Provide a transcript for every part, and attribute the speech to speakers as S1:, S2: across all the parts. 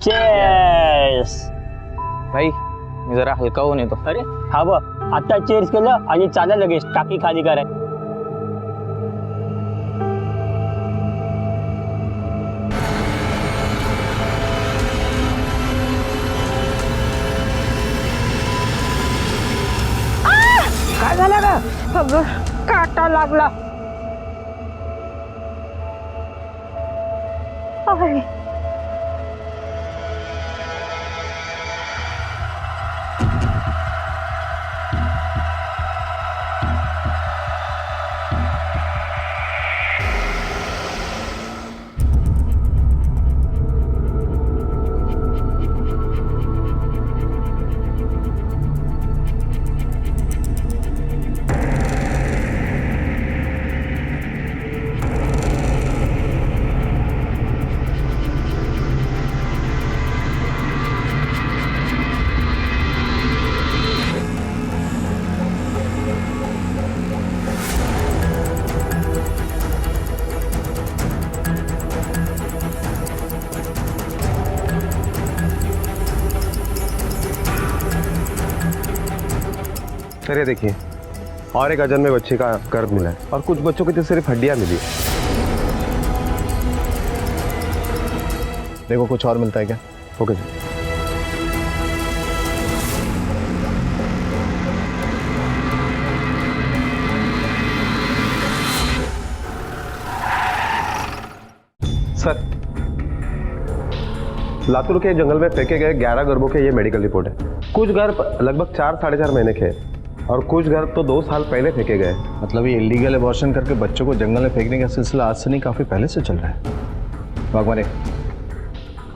S1: Chess.
S2: भाई मी जरा हलका होऊन येतो.
S1: अरे हा बघ, आता चेअर्स केलं आणि चाला लगेच टाकी खाली कराय. काय झालं का? काटा लागला.
S3: सर ये देखिए, और एक अजन्मे बच्चे का गर्भ मिला है और कुछ बच्चों की तो सिर्फ हड्डियां मिली।
S4: देखो कुछ और मिलता है क्या?
S3: Okay sir. सर, लातूर के जंगल में फेंके गए 11 गर्भों के ये मेडिकल रिपोर्ट है। कुछ गर्भ लगभग 4-4.5 महीने के हैं और कुछ गर्भ तो 2 साल पहले फेंके गए।
S4: मतलब ये इलीगल एबॉर्शन करके बच्चों को जंगल में फेंकने का सिलसिला आज से नहीं, काफ़ी पहले से चल रहा है। भगवान,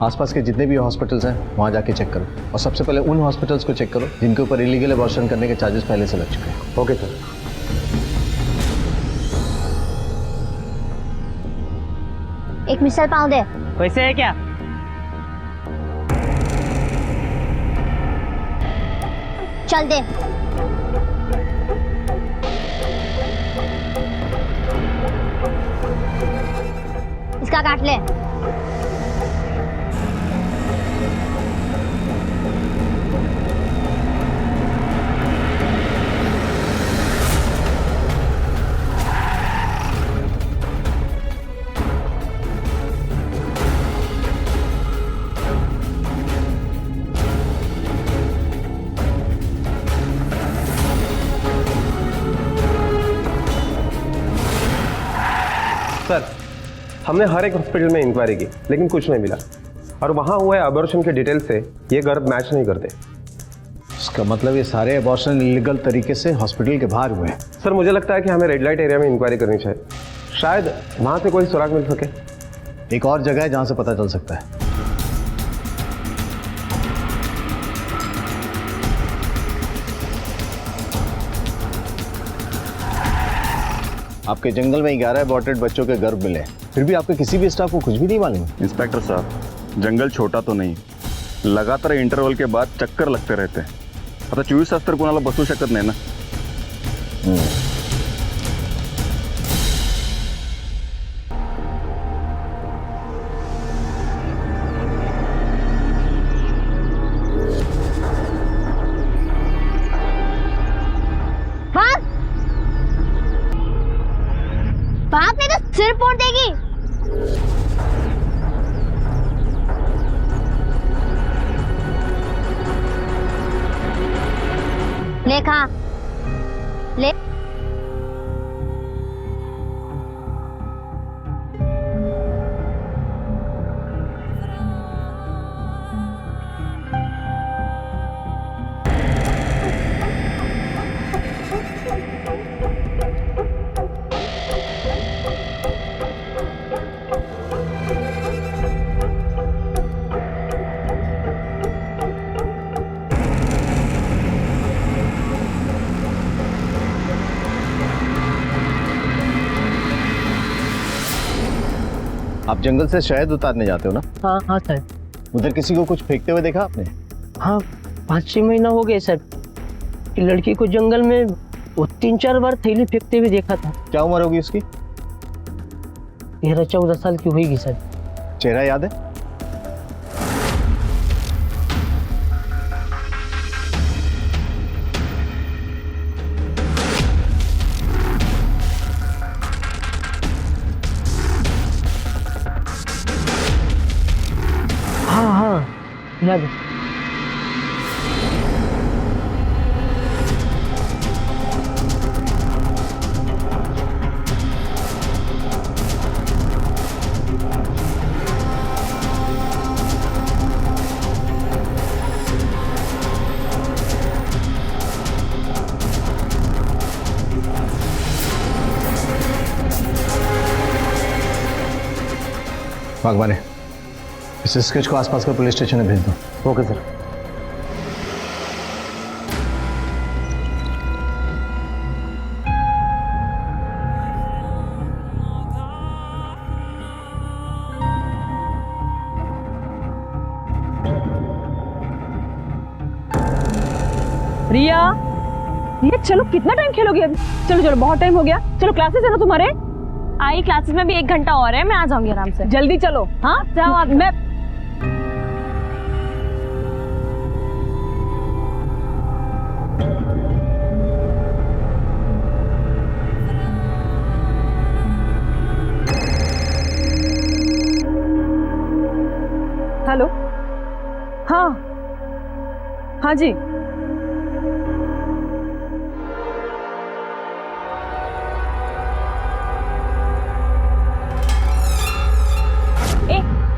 S4: आसपास के जितने भी हॉस्पिटल्स हैं वहाँ जाके चेक करो और सबसे पहले उन हॉस्पिटल्स को चेक करो जिनके ऊपर इलीगल एबॉर्शन करने के चार्जेस पहले से लग चुके हैं।
S3: Okay sir.
S5: एक मिसल पाव दे.
S1: पैसे है क्या?
S5: चल दे. इसका काट ले.
S3: सर, हमने हर एक हॉस्पिटल में इंक्वायरी की लेकिन कुछ नहीं मिला और वहाँ हुए अबॉर्शन के डिटेल से ये गर्भ मैच नहीं करते।
S4: इसका मतलब ये सारे एबॉर्शन इलीगल तरीके से हॉस्पिटल के बाहर हुए हैं।
S3: सर, मुझे लगता है कि हमें रेड लाइट एरिया में इंक्वायरी करनी चाहिए, शायद वहाँ से कोई सुराग मिल सके।
S4: एक और जगह है जहाँ से पता चल सकता है। आपके जंगल में 11 अबॉर्टेड बच्चों के गर्भ मिले, फिर भी आपके किसी भी स्टाफ को कुछ भी नहीं मालूम?
S6: इंस्पेक्टर साहब, जंगल छोटा तो नहीं, लगातार इंटरवल के बाद चक्कर लगते रहते हैं. आता 24 तास तर कोणाला बसू शकत नाही ना.
S5: बाप ने तो सिर फोड़ देगी. ले खा ले.
S4: आप जंगल से शहद उतारने जाते हो ना?
S1: हाँ हाँ सर.
S4: उधर किसी को कुछ फेंकते हुए देखा आपने?
S1: हाँ, 5-6 महीना हो गए सर. लड़की को जंगल में वो 3-4 बार थैली फेंकते हुए देखा था.
S4: क्या उम्र होगी उसकी?
S1: 13-14 साल की होगी सर.
S4: चेहरा याद है?
S1: जा दे।
S4: भगवान है, इस स्केच को आसपास के पुलिस स्टेशन में भेज दो।
S3: Okay sir.
S7: रिया, रिया चलो, कितना टाइम खेलोगे अभी? चलो चलो, बहुत टाइम हो गया। चलो, क्लासेस है ना तुम्हारे?
S8: आई क्लासेस में भी 1 घंटा और है, मैं आ जाऊंगी आराम से।
S7: जल्दी चलो। हाँ
S8: जाओ आप।
S7: मैं हेलो। हाँ हाँ जी,
S8: ए,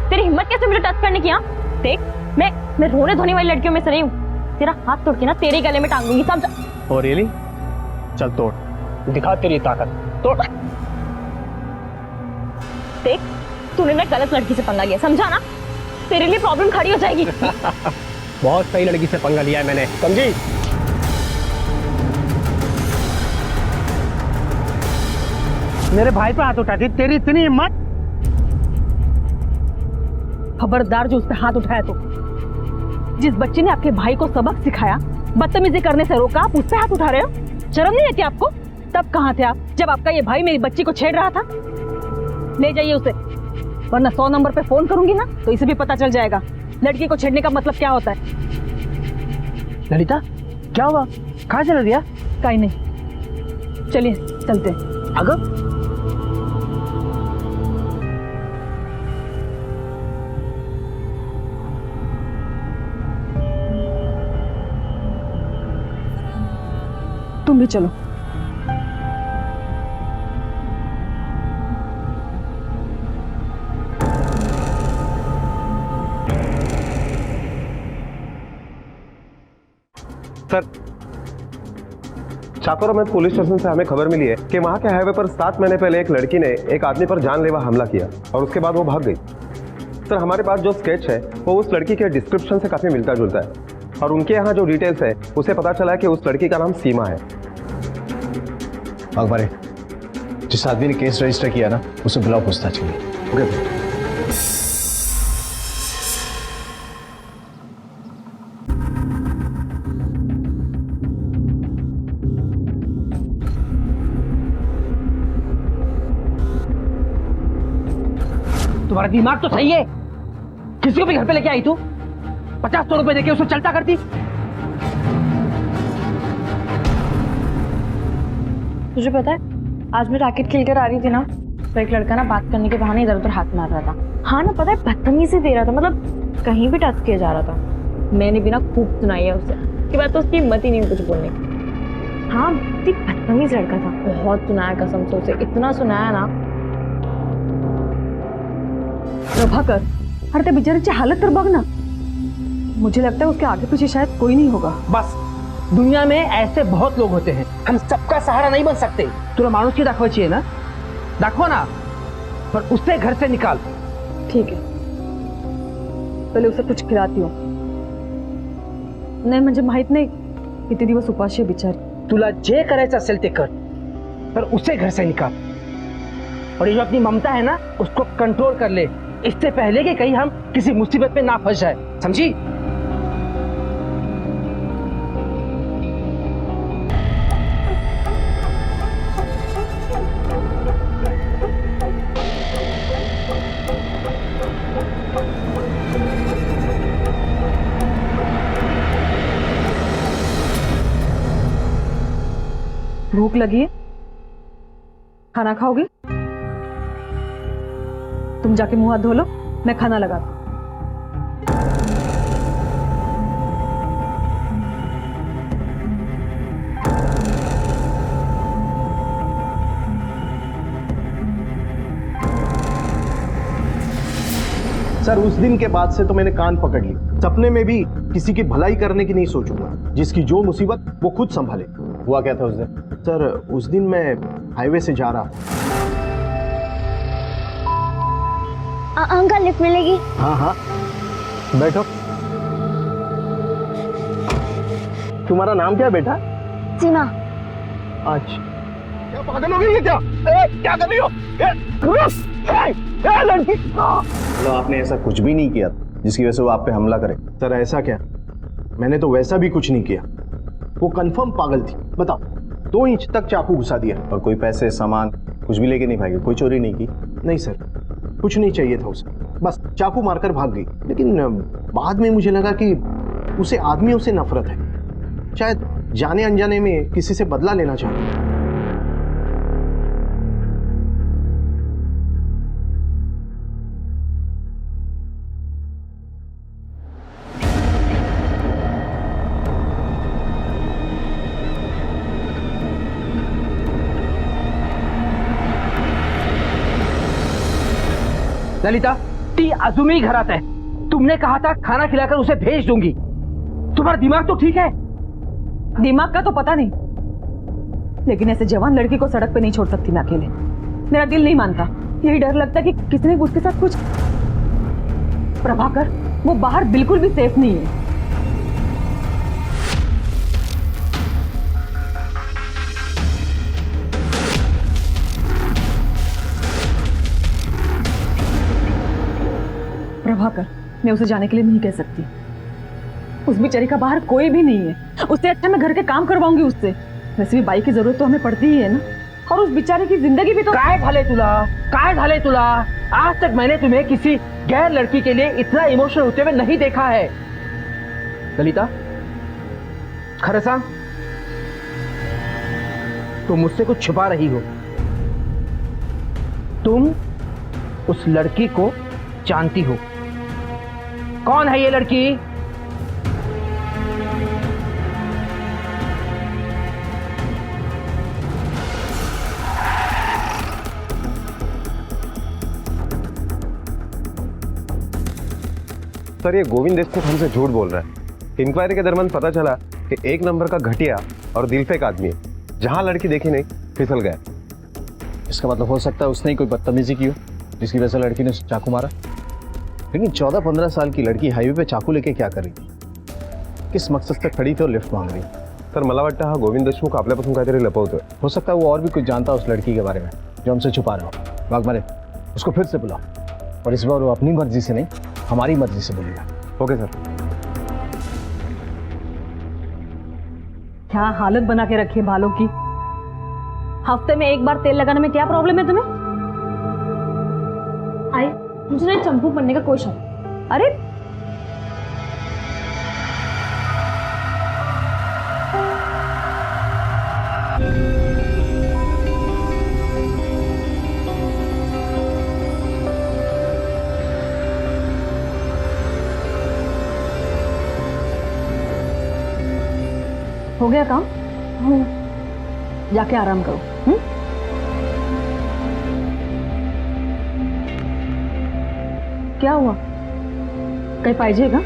S8: तेरी हिम्मत कैसे मुझे टच करने की? हाँ देख, मैं रोने धोने वाली लड़कियों में से नहीं हूँ। तेरा हाथ तोड़ के ना तेरे गले में टांग दूंगी, समझ?
S4: Oh really? चल तोड़, दिखा तेरी ताकत, तोड़।
S8: देख, तूने ना गलत लड़की से पंगा लिया, समझा ना? तेरे लिए प्रॉब्लम खड़ी हो जाएगी।
S1: बहुत सही लड़की से पंगा लिया है मैंने, समझी? मेरे भाई पे हाथ उठाती, तेरी इतनी हिम्मत?
S7: खबरदार जो उस पे हाथ उठाया तो। जिस बच्चे ने आपके भाई को सबक सिखाया, बदतमीजी करने से रोका, आप उस पे हाथ उठा रहे हो? शर्म नहीं आती आपको? तब कहाँ थे आप जब आपका ये भाई मेरी बच्ची को छेड़ रहा था? ले जाइए उसे, वरना 100 नंबर पे फोन करूंगी ना तो इसे भी पता चल जाएगा लड़की को छेड़ने का मतलब क्या होता है।
S1: ललिता, क्या हुआ? कहाँ चला दिया?
S7: कहीं नहीं, चलिए चलते हैं।
S1: अगर
S7: तुम भी चलो।
S3: सर, चाकोरा में पुलिस स्टेशन से हमें खबर मिली है कि वहां के हाईवे पर 7 महीने पहले एक लड़की ने एक आदमी पर जानलेवा हमला किया और उसके बाद वो भाग गई। सर, हमारे पास जो स्केच है वो उस लड़की के डिस्क्रिप्शन से काफी मिलता जुलता है और उनके यहाँ जो डिटेल्स है उसे पता चला है कि उस लड़की का नाम सीमा है।
S4: अकबर है, जिस आदमी ने केस रजिस्टर किया ना, उसे बुलाओ पूछताछ के लिए।
S3: ओके।
S1: तुम्हारा दिमाग तो सही है? किसी को भी घर पे लेके आई तू? 50-100 रुपए देके उसे चलता करती?
S8: तुझे पता है, आज मैं रैकेट खेल कर आ रही थी ना, तो एक लड़का ना बात करने के बहाने इधर उधर हाथ मार रहा था। हाँ ना, पता है, बदतमीजी दे रहा था, मतलब कहीं भी टच किया जा रहा था। मैंने भी ना खूब सुनाई है उसे, उसके बाद तो उसकी हिम्मत ही नहीं कुछ बोलने की। हाँ, बदतमीज लड़का था, बहुत सुनाया कसम से उसे, इतना सुनाया ना।
S7: प्रभाकर, अरे त्या बिचारीची हालत तर बघ ना। मुझे लगता है उसके आगे पीछे शायद कोई नहीं होगा।
S1: बस, दुनिया में ऐसे बहुत लोग होते हैं, हम सबका सहारा नहीं बन सकते। तुला माणूस की दाखवायची आहे ना, दाखवा ना, पर उससे घर से निकाल।
S7: ठीक है, पहले उसे कुछ खिलाती हूँ। नाही म्हणजे माहित नाही किती दिवस उपाशी आहे बिचारी।
S1: तुला जे करायचं असेल ते कर, पर उसे घर से निकाल। और ये जो अपनी ममता है ना, उसको कंट्रोल कर ले, इससे पहले कि कहीं हम किसी मुसीबत में ना फंस जाए, समझी?
S7: भूख लगी है? खाना खाओगे? तुम जाके मुंह हाथ धो लो, मैं खाना लगाती हूँ।
S4: सर उस दिन के बाद से तो मैंने कान पकड़ ली, सपने में भी किसी की भलाई करने की नहीं सोचूंगा, जिसकी जो मुसीबत वो खुद संभाले। हुआ क्या था उस दिन? सर उस दिन मैं हाईवे से जा रहा था।
S5: अंकल लिफ्ट मिलेगी?
S4: हाँ हाँ बैठो। तुम्हारा नाम क्या है बेटा?
S5: सीमा।
S4: अच्छा क्या पागल हो गई है क्या? क्या कर रही हो? लड़की मतलब आपने ऐसा कुछ भी नहीं किया जिसकी वजह से वो आप पे हमला करे। सर ऐसा क्या? मैंने तो वैसा भी कुछ नहीं किया। वो कंफर्म पागल थी। बताओ, 2 इंच तक चाकू घुसा दिया। और कोई पैसे सामान कुछ भी लेके नहीं भागी? कोई चोरी नहीं की? नहीं सर, कुछ नहीं चाहिए था उसे, बस चाकू मारकर भाग गई। लेकिन बाद में मुझे लगा कि उसे आदमियों से नफरत है, शायद जाने अनजाने में किसी से बदला लेना चाहती है।
S1: ललिता, टी अजूमी घर आता है। तुमने कहा था खाना खिलाकर उसे भेज दूंगी। तुम्हारा दिमाग तो ठीक है?
S7: दिमाग का तो पता नहीं, लेकिन ऐसे जवान लड़की को सड़क पे नहीं छोड़ सकती मैं अकेले। मेरा दिल नहीं मानता। यही डर लगता कि किसी ने उसके साथ कुछ। प्रभाकर, वो बाहर बिल्कुल भी सेफ नहीं है। प्रभाकर, मैं उसे जाने के लिए नहीं कह सकती। उस बेचारी का बाहर कोई भी नहीं है। उससे अच्छा मैं घर के काम करवाऊंगी उससे। वैसे भी बाई की जरूरत तो हमें पड़ती ही है ना, और उस बेचारे की जिंदगी भी तो।
S1: काय झाले तुला? आज तक मैंने तुम्हें किसी गैर लड़की के लिए इतना इमोशनल होते हुए नहीं देखा है। ललिता, खरं सांग, तुम मुझसे कुछ छुपा रही हो। तुम उस लड़की को जानती हो। कौन है ये लड़की?
S3: सर ये गोविंद देशमुख हमसे झूठ बोल रहा है। इंक्वायरी के दरमियान पता चला कि 1 नंबर का घटिया और दिलफेक आदमी है। जहां लड़की देखी नहीं फिसल गया।
S4: इसका मतलब हो सकता है उसने कोई बदतमीजी की हो जिसकी वजह से लड़की ने उसे चाकू मारा। लेकिन 14-15 साल की लड़की हाईवे पे चाकू लेके क्या कर रही थी? किस मकसद से खड़ी थी और लिफ्ट मांग रही?
S3: सर मला वाटतं हा गोविंद देशमुख आपल्यापासून काहीतरी लपवतोय।
S4: हो सकता है वो और भी कुछ जानता उस लड़की के बारे में जो हमसे छुपा रहा हो। वाघमारे, उसको फिर से बुलाओ, और इस बार वो अपनी मर्जी से नहीं हमारी मर्जी से बोलेगा।
S3: Okay sir.
S7: क्या हालत बना के रखी है बालों की। हफ्ते में 1 बार तेल लगाने में क्या प्रॉब्लम है तुम्हें?
S8: आई, मुझे ना चंपू बनने का कोई शौक।
S7: अरे हो गया काम? जाके आराम करो। क्या हुआ? कहीं पाहिजेगा?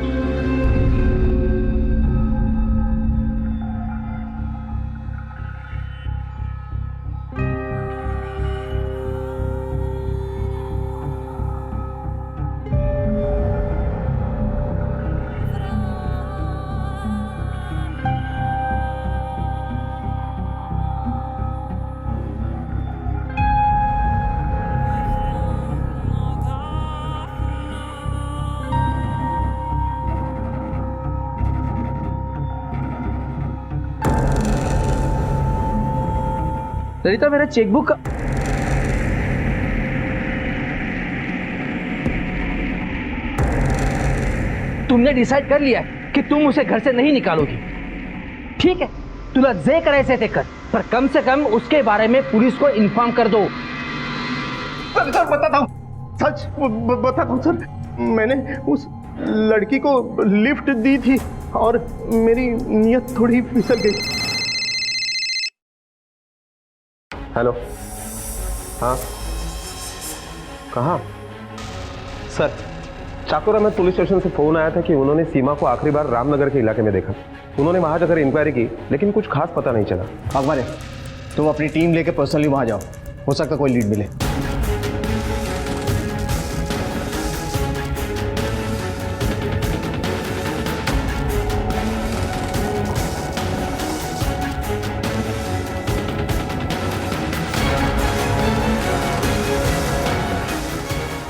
S1: ललिता, मेरा चेकबुक तुमने डिसाइड कर लिया कि तुम उसे घर से नहीं निकालोगी। ठीक है, तुला जे करायचे ते कर, पर कम से कम उसके बारे में पुलिस को इन्फॉर्म कर दो।
S4: सर बताता हूँ, सच बताता हूँ सर। मैंने उस लड़की को लिफ्ट दी थी और मेरी नीयत थोड़ी फिसल गई।
S3: हेलो, हाँ, कहाँ?
S2: सर,
S3: चाकुरा में पुलिस स्टेशन से फोन आया था कि उन्होंने सीमा को आखिरी बार रामनगर के इलाके में देखा। उन्होंने वहां जाकर इंक्वायरी की, लेकिन कुछ खास पता नहीं चला।
S4: अकबर तुम अपनी टीम लेके पर्सनली वहां जाओ, हो सकता कोई लीड मिले।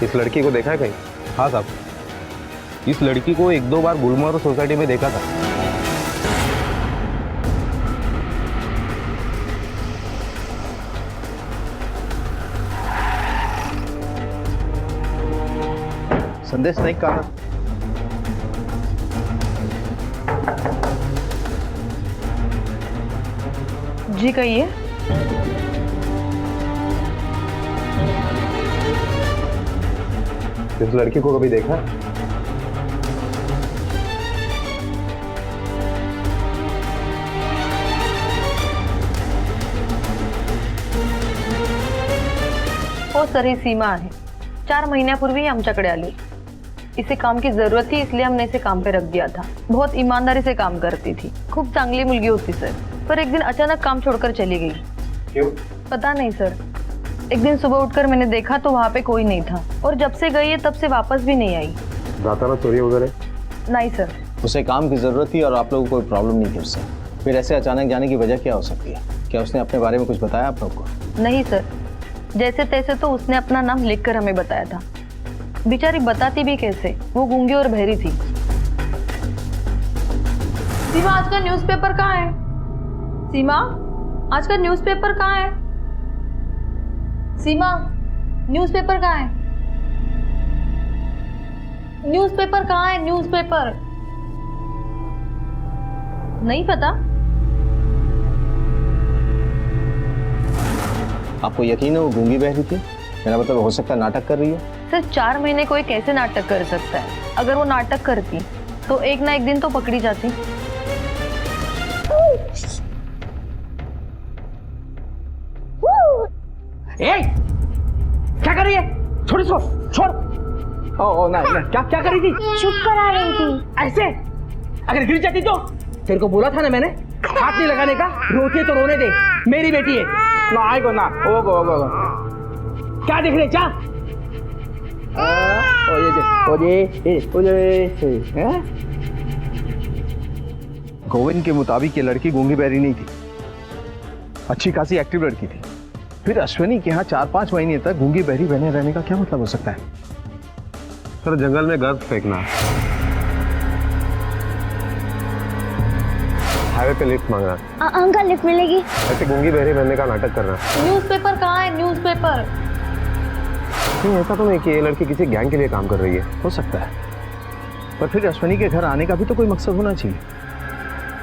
S3: इस लड़की को देखा है कहीं?
S2: हाँ साहब, इस लड़की को 1-2 बार गुलमोहर सोसाइटी में देखा था।
S4: संदेश नहीं कहा।
S8: जी कहिए।
S3: इस लड़की को कभी देखा?
S8: हो सर, ही सीमा आहे. 4 महिन्यापूर्वी आमच्याकडे आली. इसे काम की जरूरत थी, इसलिए हमने इसे काम पे रख दिया था. बहुत ईमानदारी से काम करती थी. खूब चांगली मुलगी होती सर, पर एक दिन अचानक काम छोड़कर चली गई.
S3: क्यों?
S8: पता नहीं सर. एक दिन सुबह उठकर मैंने देखा तो वहाँ पे कोई नहीं था, और जब से गई है तब से वापस भी नहीं आई.
S3: दाताना चोरी वगैरह?
S8: नहीं सर.
S4: उसे काम की जरूरत थी और आप लोगों को कोई प्रॉब्लम नहीं थी उससे. फिर ऐसे अचानक जाने की वजह क्या हो सकती है? क्या उसने अपने बारे में कुछ बताया आप लोग को?
S8: नहीं सर, जैसे तैसे तो उसने अपना नाम लिखकर हमें बताया था. बेचारी बताती भी कैसे, वो गूंगी और बहरी थी. सीमा, आज का न्यूज़पेपर कहाँ है? सीमा, आज का न्यूज़पेपर कहाँ है? सीमा, न्यूज़पेपर कहाँ है? न्यूज़पेपर कहाँ है? न्यूज़पेपर नहीं पता?
S4: आपको यकीन है वो गूंगी बहरी थी? मेरा मतलब हो सकता है नाटक कर रही है.
S8: सर, 4 महीने कोई कैसे नाटक कर सकता है? अगर वो नाटक करती तो एक ना एक दिन तो पकड़ी जाती.
S1: ए, क्या कर रही है? छोड़ इसको, छोड़. ओ ना, क्या क्या कर रही थी?
S5: चुप करा रही थी.
S1: ऐसे अगर गिर जाती तो? तेरे को बोला था ना मैंने, हाथ नहीं लगाने का. रोती है तो रोने दे, मेरी बेटी है ना. आएगो ना. ओ गो क्या देख रहे? जा.
S4: गोविंद के मुताबिक ये लड़की गूंगी बहरी नहीं थी, अच्छी खासी एक्टिव लड़की थी. फिर अश्विनी के यहाँ 4-5 महीने तक गूंगी बहरी बने रहने का क्या मतलब हो सकता है?
S3: सर, जंगल में गर्द फेंकना, हाईवे पे लिफ्ट मांगना,
S5: अंकल लिफ्ट मिलेगी?
S3: ऐसे गूंगी बहरी बनने का नाटक करना.
S8: न्यूज़पेपर कहाँ है? न्यूज़पेपर.
S3: नहीं, ऐसा तो नहीं कि ये लड़की किसी गैंग के लिए काम कर रही है.
S4: हो सकता है, पर फिर अश्विनी के घर आने का भी तो कोई मकसद होना चाहिए.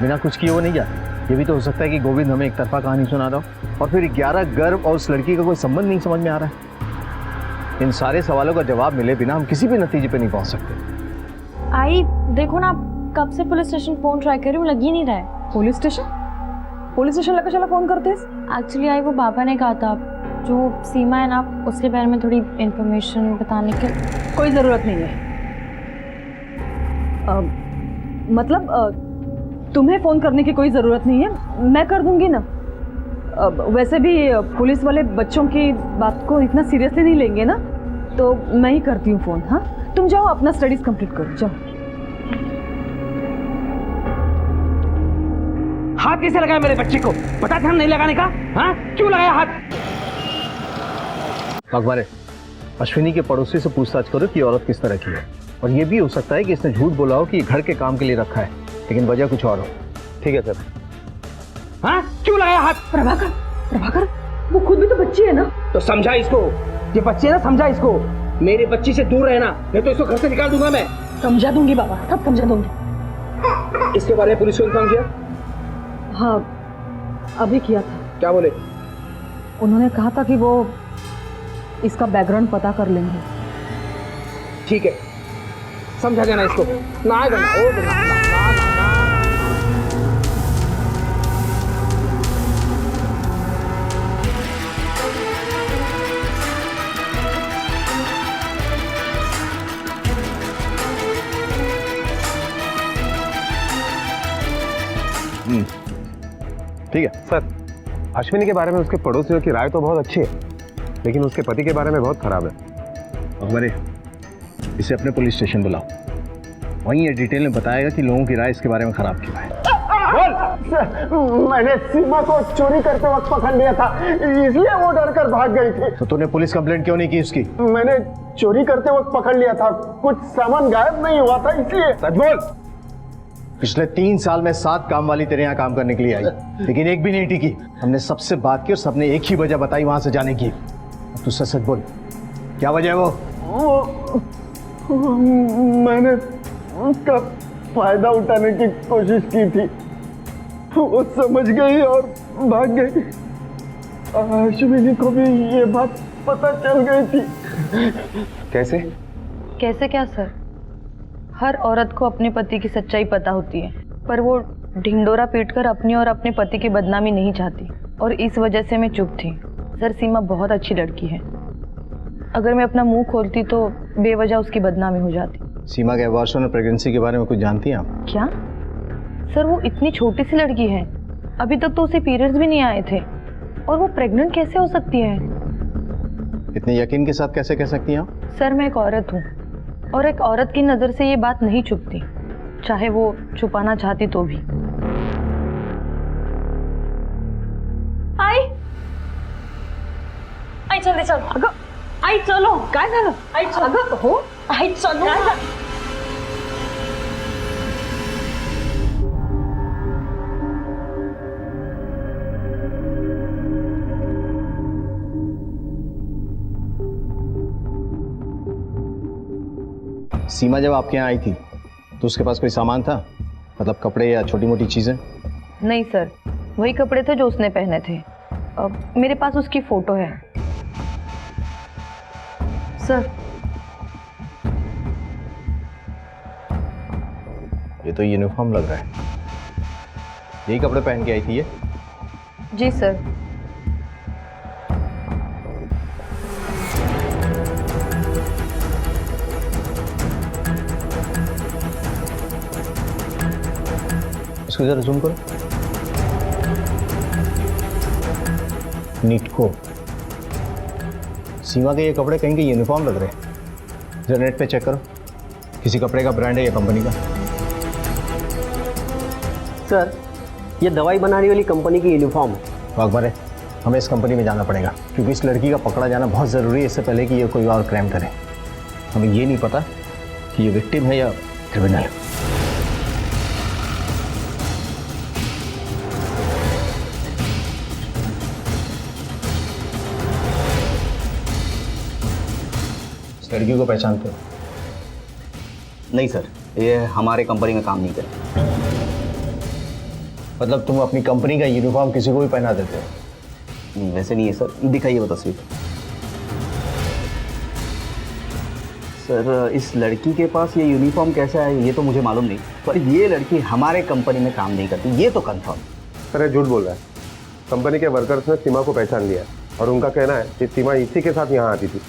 S4: बिना कुछ किए वो नहीं जाती. ये भी तो हो सकता है कि गोविंद हमें एक तरफा कहानी सुना रहा हो और फिर 11 गर्भ और उस लड़की का कोई संबंध नहीं समझ में आ रहा है. इन सारे सवालों का जवाब मिले बिना हम किसी भी नतीजे पे नहीं पहुंच सकते.
S8: आई देखो ना, कब से पुलिस स्टेशन फोन ट्राई कर रही हूँ, लग ही नहीं रहा है.
S7: पुलिस स्टेशन लगा चला फोन करते हैं.
S8: एक्चुअली आई वो पापा ने कहा था, जो सीमा है ना उसके बारे में थोड़ी इन्फॉर्मेशन बताने के.
S7: कोई जरूरत नहीं है. मतलब तुम्हें फोन करने की कोई जरूरत नहीं है, मैं कर दूंगी ना. वैसे भी पुलिस वाले बच्चों की बात को इतना सीरियसली नहीं लेंगे ना, तो मैं ही करती हूँ फोन. हाँ, तुम जाओ अपना स्टडीज कंप्लीट करो, जाओ.
S1: हाथ कैसे लगाया मेरे बच्चे को? पता था नहीं लगाने का. हाँ, क्यों लगाया हाथ?
S4: अकबर, अश्विनी के पड़ोसी से पूछताछ करो कि औरत किस तरह की है. और ये भी हो सकता है कि इसने झूठ बोला हो कि घर के काम के लिए रखा है, लेकिन वजह कुछ और हो.
S3: ठीक है सर.
S1: हाँ, क्यों लगाया हाथ?
S7: प्रभाकर, वो खुद भी तो बच्ची है ना.
S1: तो समझा इसको, ये बच्चे है ना, समझा इसको. मेरे बच्ची से दूर रहना, नहीं तो इसको घर से निकाल दूंगा मैं.
S7: समझा दूंगी बाबा, सब समझा दूंगी.
S1: इसके बारे में पुलिस को इन्फॉर्म किया?
S7: हाँ, अभी किया था.
S1: क्या बोले?
S7: उन्होंने कहा था कि वो इसका बैकग्राउंड पता कर लेंगे.
S1: ठीक है, समझा देना इसको. ना आएगा ना. ओ ना, ना, ना, ना, ना.
S4: ठीक है।
S3: सर, अश्विनी के बारे में उसके पड़ोसियों की राय तो बहुत अच्छी है, लेकिन उसके पति के बारे में बहुत खराब है।
S4: अकबरे, इसे अपने पुलिस स्टेशन बुलाओ, वहीं ये डिटेल में बताएगा कि लोगों की राय इसके बारे में खराब क्यों है।
S9: मैंने सीमा को चोरी करते वक्त पकड़ लिया था, इसलिए वो डर कर भाग गई थी।
S4: तो तूने पुलिस कंप्लेंट क्यों नहीं की उसकी?
S9: मैंने चोरी करते वक्त पकड़ लिया था, कुछ सामान गायब नहीं हुआ था इसलिए।
S3: सच बोल।
S4: पिछले 3 साल में 7 काम वाली तेरे यहाँ काम करने के लिए आई, लेकिन एक भी नहीं टिकी। हमने सबसे बात की और सबने एक ही वजह बताई वहां से जाने की। अब तू सच बोल, क्या वजह है वो?
S9: मैंने उसका फायदा उठाने की कोशिश की थी, वो समझ गई और भाग गई। अश्विनी को भी ये बात पता चल गई थी।
S3: कैसे?
S8: कैसे क्या सर? हर औरत को अपने पति की सच्चाई पता होती है, पर वो ढिंडोरा पीटकर अपनी और अपने पति की बदनामी नहीं चाहती, और इस वजह से मैं चुप थी। सर, सीमा बहुत अच्छी लड़की है, अगर मैं अपना मुंह खोलती तो बेवजह उसकी बदनामी हो जाती।
S4: सीमा के अबॉर्शन और प्रेगनेंसी के बारे में कुछ जानती हैं आप?
S8: क्या सर, वो इतनी छोटी सी लड़की है, अभी तक तो उसे पीरियड्स भी नहीं आए थे, और वो प्रेग्नेंट कैसे हो सकती है?
S4: इतने यकीन के साथ कैसे कह सकती हैं आप?
S8: सर, मैं एक औरत हूँ, और एक औरत की नज़र से ये बात नहीं छुपती, चाहे वो छुपाना चाहती तो भी।
S7: आई जल्दी चल। अगं आई चलो, काय झालं? आई चल. अगं हो, आई चलो. काय झालं?
S4: सीमा जब आपके यहाँ आई थी तो उसके पास कोई सामान था, मतलब कपड़े या छोटी मोटी चीजें?
S8: नहीं सर, वही कपड़े थे जो उसने पहने थे। मेरे पास उसकी फोटो है सर।
S4: ये तो यूनिफॉर्म लग रहा है, यही कपड़े पहन के आई थी ये?
S8: जी सर।
S4: इसको जरा जूम करो। नीटको, सीमा के ये कपड़े कहीं के यूनिफॉर्म लग रहे हैं। जरा नेट पे चेक करो, किसी कपड़े का ब्रांड है या कंपनी का?
S10: सर, ये दवाई बनाने वाली कंपनी की यूनिफॉर्म है।
S4: अकबर है, हमें इस कंपनी में जाना पड़ेगा, क्योंकि इस लड़की का पकड़ा जाना बहुत ज़रूरी है, इससे पहले कि ये कोई और क्राइम करे। हमें ये नहीं पता कि ये विक्टिम है या क्रिमिनल। इस लड़की को पहचानते हो?
S2: नहीं सर, ये हमारे कंपनी में काम नहीं करे।
S4: मतलब तुम अपनी कंपनी का यूनिफॉर्म किसी को भी पहना देते हो?
S2: नहीं, वैसे नहीं है सर, दिखाइए वो तस्वीर। सर, इस लड़की के पास ये यूनिफॉर्म कैसे आया ये तो मुझे मालूम नहीं, पर ये लड़की हमारे कंपनी में काम नहीं करती, ये तो कंफर्म।
S3: सर, ये झूठ बोल रहा है। कंपनी के वर्कर्स ने सीमा को पहचान लिया और उनका कहना है कि सीमा इसी के साथ यहाँ आती थी।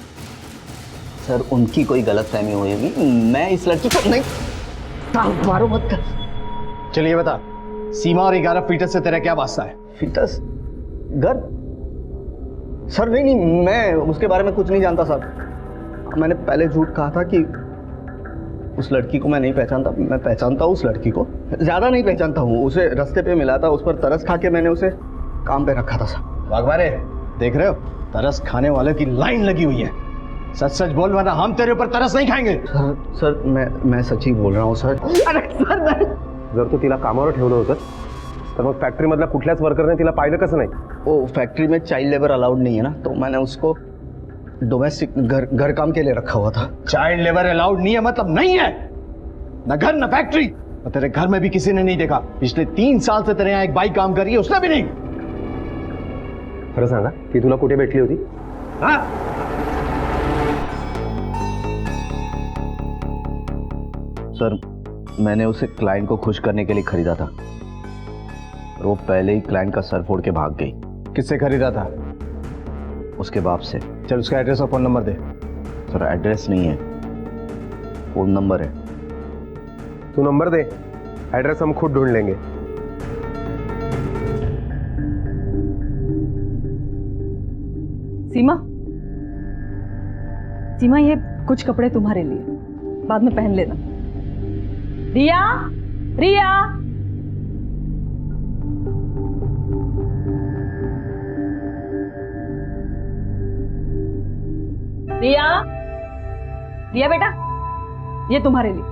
S2: सर, उनकी कोई गलतफहमी हुई होगी, मैं इस लड़की को नहीं।
S10: मारो मत कर।
S4: चलिए बता, सीमा और 11 फीटस से तेरा क्या वास्ता है?
S2: फिटस घर? सर नहीं, मैं उसके बारे में कुछ नहीं जानता सर। मैंने पहले झूठ कहा था कि उस लड़की को मैं नहीं पहचानता। मैं पहचानता हूँ उस लड़की को, ज़्यादा नहीं पहचानता हूँ। उसे रास्ते पे मिला था, उस पर तरस खा के मैंने उसे काम पे रखा था सर।
S4: वाघमारे, देख रहे हो, तरस खाने वालों की लाइन लगी हुई है। सच सच बोल, वरना हम तेरे ऊपर तरस नहीं खाएंगे।
S2: सर मैं सच ही बोल रहा हूँ सर।
S3: अरे सर, जर तू तिला कामावर ठेवलं होतं तर मग फॅक्टरीमधल्या कुठल्याच वर्करने तिला पाहिलं कसं नाही?
S2: वो फैक्ट्री में चाइल्ड लेबर अलाउड नहीं है ना, तो मैंने उसको डोमेस्टिक घर काम के लिए रखा हुआ था।
S4: चाइल्ड लेबर अलाउड नहीं है मतलब नहीं है, न घर न फैक्ट्री। और तेरे घर में भी किसी ने नहीं देखा। पिछले 3 साल से तेरे यहाँ एक बाई काम कर रही है, उसने भी नहीं।
S3: खरं सांगा, ती तुला कुठे भेटली होती?
S4: हाँ,
S2: सर, मैंने उसे क्लाइंट को खुश करने के लिए खरीदा था, और वो पहले ही क्लाइंट का सर फोड़ के भाग गई।
S4: किससे खरीदा था?
S2: उसके बाप से।
S4: चल उसका एड्रेस और फोन नंबर दे।
S2: सर, एड्रेस नहीं है, फोन नंबर है।
S3: तू नंबर दे, एड्रेस हम खुद ढूंढ लेंगे।
S7: सीमा, सीमा ये कुछ कपड़े तुम्हारे लिए, बाद में पहन लेना। रिया, रिया, रिया, रिया बेटा, ये तुम्हारे लिए।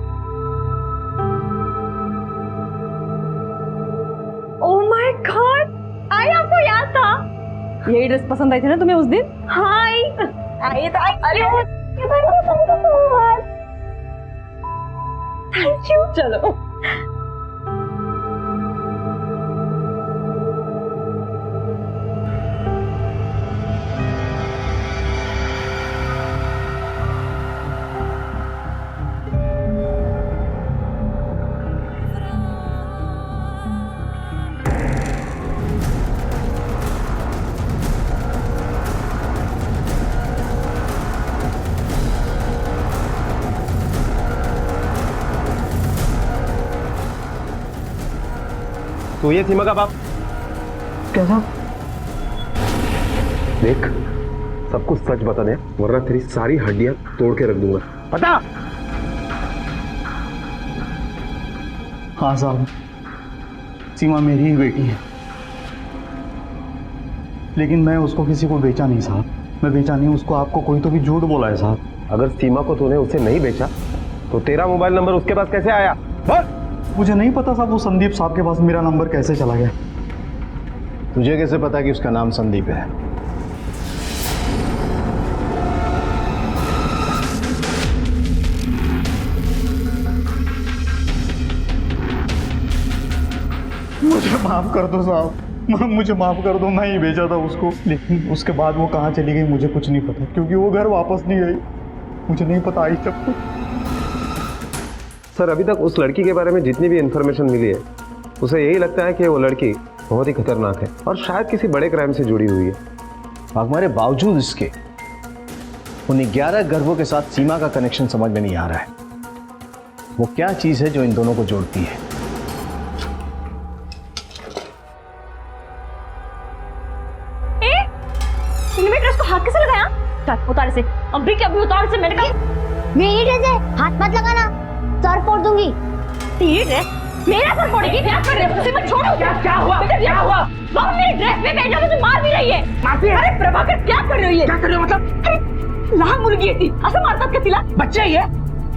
S8: ओह माय गॉड, आई आपको याद था?
S7: यही ड्रेस पसंद आई थी ना तुम्हें उस दिन?
S8: हाय, आई तो थैंक यू।
S7: चलो
S3: तो ये सीमा का बाप।
S1: कैसा?
S3: देख, सब कुछ सच बता दे, वरना तेरी सारी हड्डियां तोड़ के रख दूंगा।
S1: बता।
S2: हाँ साहब, सीमा मेरी ही बेटी है, लेकिन मैं उसको किसी को बेचा नहीं साहब। मैं बेचा नहीं उसको, आपको कोई तो भी झूठ बोला है साहब।
S3: अगर सीमा को तूने उसे नहीं बेचा तो तेरा मोबाइल नंबर उसके पास कैसे आया?
S2: मुझे नहीं पता साहब, वो संदीप साहब के पास मेरा नंबर कैसे चला गया।
S4: तुझे कैसे पता कि उसका नाम संदीप है?
S2: मुझे माफ कर दो साहब, मुझे माफ कर दो। मैं ही भेजा था उसको, लेकिन उसके बाद वो कहाँ चली गई मुझे कुछ नहीं पता, क्योंकि वो घर वापस नहीं आई। मुझे नहीं पता आई सब कुछ।
S3: सर, अभी तक उस लड़की के बारे में जितनी भी इंफॉर्मेशन मिली है, उसे यही लगता है कि वो लड़की बहुत ही खतरनाक है और शायद किसी बड़े क्राइम से जुड़ी हुई है।
S4: हमारे बावजूद इसके उन 11 गर्भों के साथ सीमा का कनेक्शन समझ में नहीं आ रहा है। वो क्या चीज है जो इन दोनों को जोड़ती है?
S8: तूने मेरे ड्रेस को हाथ कैसे लगाया? चल उतार से, अभी के अभी उतार से। मैंने कहा
S5: मेरी ड्रेस है, हाथ मत लगाना, सर फोड़ दूंगी।
S8: तेरी ड्रेस मेरा सर फोड़ेगी? क्या कर रहे हो? उसे मत छोड़ो।
S1: क्या हुआ? क्या हुआ?
S8: बाबा मेरी ड्रेस में पहना, मुझे मार भी रही है।
S1: मारती है?
S8: अरे प्रभाकर, क्या कर रही हो? ये
S1: क्या कर रहे हो मतलब?
S8: अरे लहान मुलगी आहे ती, असं मारतात का तिला?
S1: बच्चे ही है,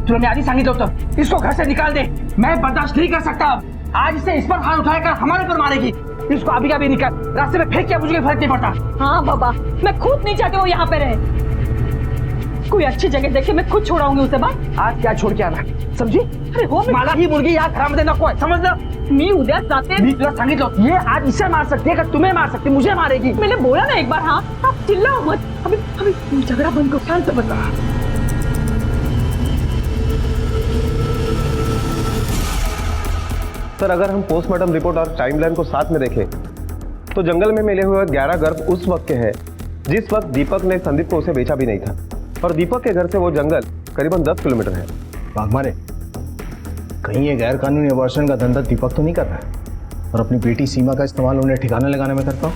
S1: तुला मैं आधी सांगितलं होतं, इसको घर से निकाल दे। मैं बर्दाश्त नहीं कर सकता अब। आज से इस पर हाथ उठाकर हमारे पर मारेगी। इसको अभी का भी निकाल, रास्ते में फेंक के मुझे फर्क नहीं पड़ता।
S7: हाँ बाबा, मैं खुद नहीं चाहती वो यहाँ पे रहे। कोई अच्छी जगह देख के मैं खुद छोड़ाऊंगी उसे। बात
S1: आज क्या छोड़ के आना, समझी?
S7: अरे हो
S1: मला ही मुलगी या घरामध्ये नको आहे, समजलं?
S7: मी उद्या जाते।
S1: मी तुला सांगितलं होतं, ये आज इसे मार सकती है, तुम्हें मार सकती, मुझे मारेगी।
S7: मैंने बोला ना एक बार। हाँ, आप चिल्लाओ मत। अभी अभी झगड़ा बंद करो, शांत बता।
S3: सर, अगर हम पोस्टमार्टम रिपोर्ट और टाइमलाइन को साथ में देखें तो जंगल में मिले हुए 11 गर्भ उस वक्त के हैं जिस वक्त दीपक ने संदीप को उसे बेचा भी नहीं था, और दीपक के घर से वो जंगल करीबन 10 किलोमीटर है।
S4: वाघमारे, कहीं ये गैर कानूनी अबॉर्शन का धंधा दीपक तो नहीं कर रहा है और अपनी बेटी सीमा का इस्तेमाल उन्हें ठिकाने लगाने में करता हो?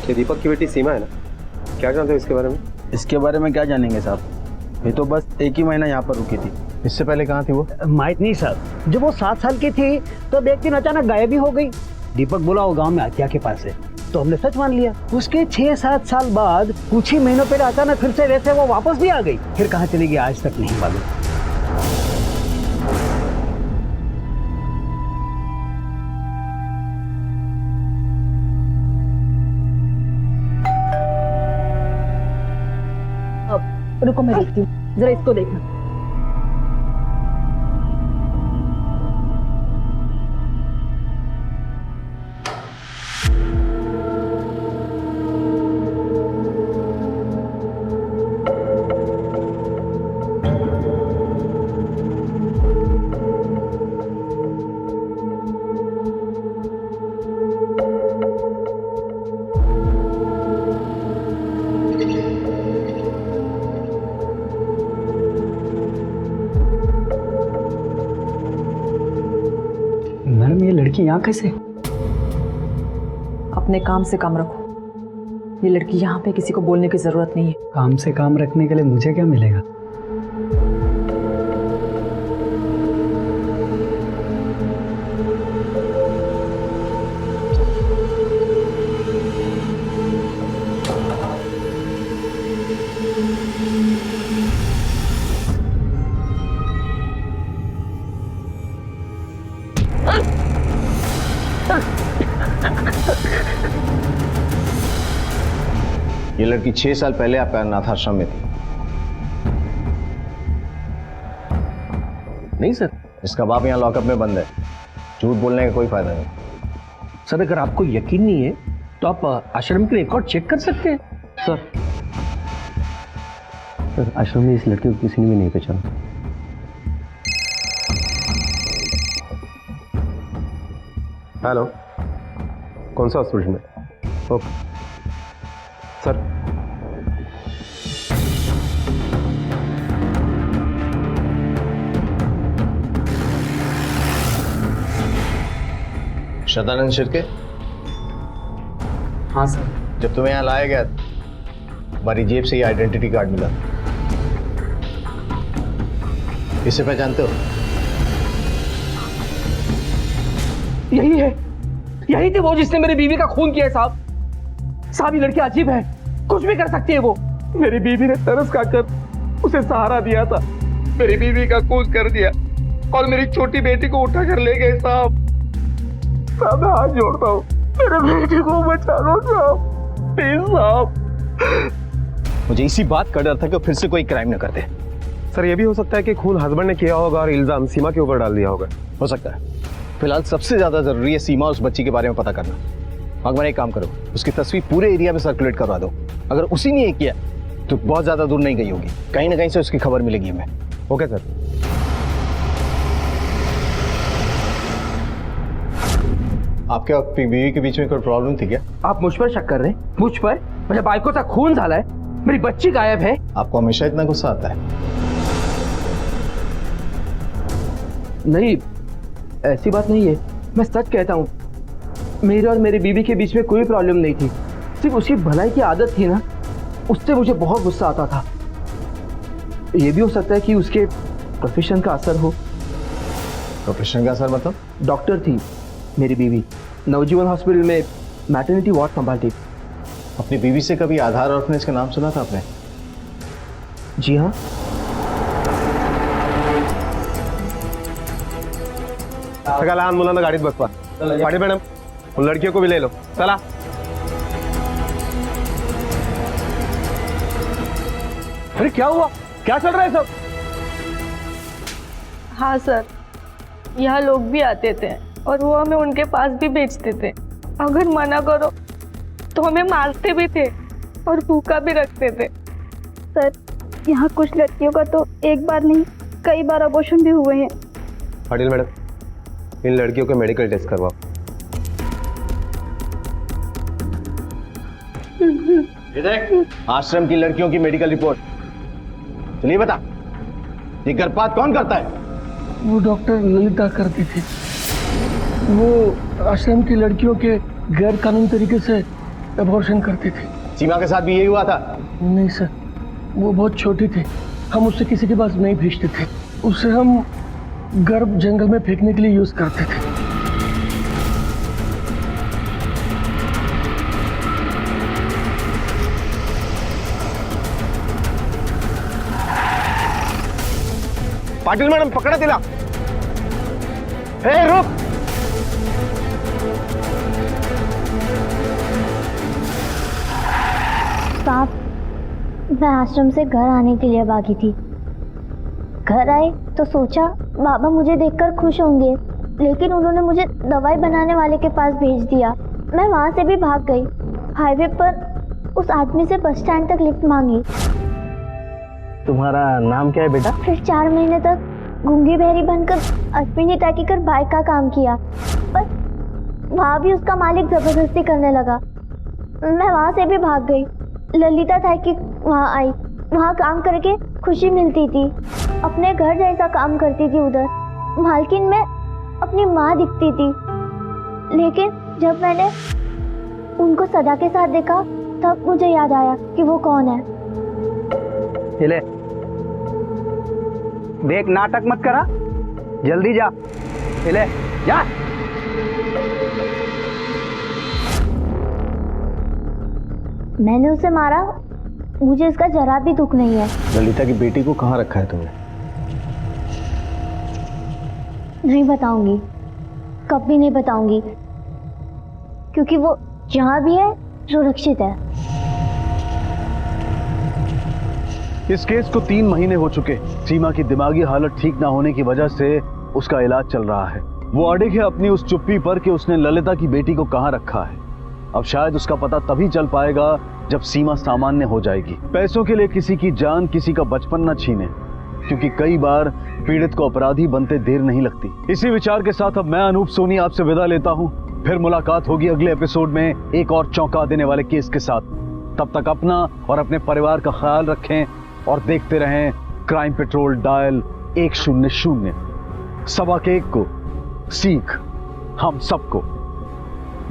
S3: ये दीपक की बेटी सीमा है ना? क्या जानते हो इसके बारे में?
S11: इसके बारे में क्या जानेंगे साहब, ये तो बस 1 ही महीना यहाँ पर रुकी थी।
S4: इससे पहले कहाँ थी वो?
S10: माहित नहीं साहब, जब वो 7 साल की थी तो एक दिन अचानक गायब ही हो गई। दीपक बोला वो गांव में आत्या के पास है, तो हमने सच मान लिया। उसके 6-7 साल बाद कुछ ही महीनों पहले अचानक फिर से वैसे वो वापस भी आ गई। फिर कहाँ चली गई आज तक नहीं मालूम।
S7: रुको, मैं देखती हूँ, जरा इसको देखना।
S10: लड़की यहाँ कैसे?
S8: अपने काम से काम रखो। ये लड़की यहाँ पे किसी को बोलने की जरूरत नहीं है।
S10: काम से काम रखने के लिए मुझे क्या मिलेगा?
S4: ये लड़की 6 साल पहले आपके अनाथ आश्रम में थी।
S1: नहीं सर।
S4: इसका बाप यहाँ लॉकअप में बंद है। झूठ बोलने का कोई फायदा नहीं।
S1: सर अगर आपको यकीन नहीं है तो आप आश्रम के रिकॉर्ड चेक कर सकते हैं।
S11: सर आश्रम में इस लड़की को किसी ने भी नहीं पहचाना।
S3: हेलो, कौन सा हॉस्पिटल में? Okay sir.
S4: शतानंद शिर्के?
S10: हाँ सर।
S4: जब तुम्हें यहाँ लाया गया हमारी जेब से ये आइडेंटिटी कार्ड मिला। इसे पहचानते हो?
S1: यही है, यही थी वो जिसने मेरी बीवी का खून किया है साहब। साहब ये लड़की अजीब है, कुछ भी कर सकती है वो। मेरी बीवी ने तरस खाकर उसे सहारा दिया था, मेरी बीवी का खून कर दिया और मेरी छोटी बेटी को उठा कर ले गए साहब। साहब मैं हाथ जोड़ता हूँ, मेरे बेटी को बचा लो साहब, प्लीज साहब।
S4: मुझे इसी बात का डर था कि फिर से कोई क्राइम न करते।
S3: सर ये भी हो सकता है कि खून हस्बैंड ने किया होगा और इल्जाम सीमा के ऊपर डाल दिया होगा।
S4: हो सकता है। फिलहाल सबसे ज्यादा जरूरी है सीमा और उस बच्ची के बारे में पता करना। भगवान एक काम करो, उसकी तस्वीर पूरे एरिया में सर्कुलेट करवा दो। अगर उसी ने ये किया तो बहुत ज्यादा दूर नहीं गई होगी, कहीं ना कहीं से उसकी खबर मिलेगी हमें।
S3: Okay sir.
S4: आपके और बीवी के बीच में कोई प्रॉब्लम थी क्या?
S1: आप मुझ पर शक कर रहे हैं? मुझ पर? मुझे बाइकों से खून झाला है, मेरी बच्ची गायब है।
S4: आपको हमेशा इतना गुस्सा आता है?
S1: नहीं, ऐसी बात नहीं है, मैं सच कहता हूँ। मेरे और मेरी बीवी के बीच में कोई प्रॉब्लम नहीं थी, सिर्फ उसकी भलाई की आदत थी ना, उससे मुझे बहुत गुस्सा आता था। ये भी हो सकता है कि उसके प्रोफेशन का असर हो।
S4: प्रोफेशन का असर मतलब?
S1: डॉक्टर थी मेरी बीवी, नवजीवन हॉस्पिटल में मैटरनिटी वार्ड संभालती।
S4: अपनी बीवी से कभी आधार ऑर्फनेज का नाम सुना था आपने?
S1: जी हाँ।
S3: सगळ्या लहान मुलांना गाडीत बसवा। पाटील मॅडम उन लड़कियों को भी ले लो, चला।
S1: अरे क्या हुआ, क्या चल रहा है सब?
S8: हाँ सर, यहाँ लोग भी आते थे और वो हमें उनके पास भी भेजते थे। अगर मना करो तो हमें मारते भी थे और भूखा भी रखते थे।
S5: सर यहाँ कुछ लड़कियों का तो एक बार नहीं कई बार अबॉर्शन भी हुए हैं।
S3: पाटिल मैडम इन लड़कियों के मेडिकल टेस्ट करवाओ।
S4: आश्रम की लड़कियों की मेडिकल रिपोर्ट। चलिए बता, ये गर्भपात कौन करता है?
S9: वो डॉक्टर ललिता करती थी। वो आश्रम की लड़कियों के गैर कानूनी तरीके से अबॉर्शन करती थी।
S4: सीमा के साथ भी यही हुआ था?
S9: नहीं सर, वो बहुत छोटी थी, हम उससे किसी के पास नहीं भेजते थे। उसे हम गर्भ जंगल में फेंकने के लिए यूज करते थे।
S3: पाटिल मैडम पकड़ा तिला। हे रुक।
S5: साहब, मैं आश्रम से घर आने के लिए भागी थी। घर आए तो सोचा बाबा मुझे देखकर खुश होंगे, लेकिन उन्होंने मुझे दवाई बनाने वाले के पास भेज दिया। मैं वहाँ से भी भाग गई। हाईवे पर उस आदमी से बस स्टैंड तक लिफ्ट मांगी।
S11: तुम्हारा नाम क्या है बेटा?
S5: फिर 4 महीने तक गूंगी बहरी बनकर अश्विनी टैकी कर बाइक का काम किया, पर वहाँ भी उसका मालिक जबरदस्ती करने लगा। मैं वहाँ से भी भाग गई। ललिता टैकी वहाँ आई, वहाँ काम करके खुशी मिलती थी। अपने घर जैसा काम करती थी उधर। मालकिन में अपनी माँ दिखती थी। लेकिन जब मैंने उनको सदा के साथ देखा तब मुझे याद आया कि वो कौन है।
S10: ले देख, नाटक मत करा, जल्दी जा। ले जा।
S5: मैंने उसे मारा, मुझे इसका जरा भी दुख नहीं है।
S4: ललिता की बेटी को कहाँ रखा है तुमने?
S5: नहीं बताऊंगी, कभी नहीं बताऊंगी, क्योंकि वो जहां भी है सुरक्षित है।
S4: इस केस को 3 महीने हो चुके। सीमा की दिमागी हालत ठीक ना होने की वजह से उसका इलाज चल रहा है। वो अड़िग है अपनी उस चुप्पी पर कि उसने ललिता की बेटी को कहाँ रखा है। अब शायद उसका पता तभी चल पाएगा जब सीमा सामान्य हो जाएगी। पैसों के लिए किसी की जान, किसी का बचपन न छीने, क्योंकि कई बार पीड़ित को अपराधी बनते देर नहीं लगती। इसी विचार के साथ अब मैं अनूप सोनी आपसे विदा लेता हूँ। फिर मुलाकात होगी अगले एपिसोड में एक और चौंका देने वाले केस के साथ। तब तक अपना और अपने परिवार का ख्याल रखें और देखते रहें क्राइम पेट्रोल डायल 100। 1:15 को सीख हम सबको।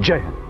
S4: जय हिंद।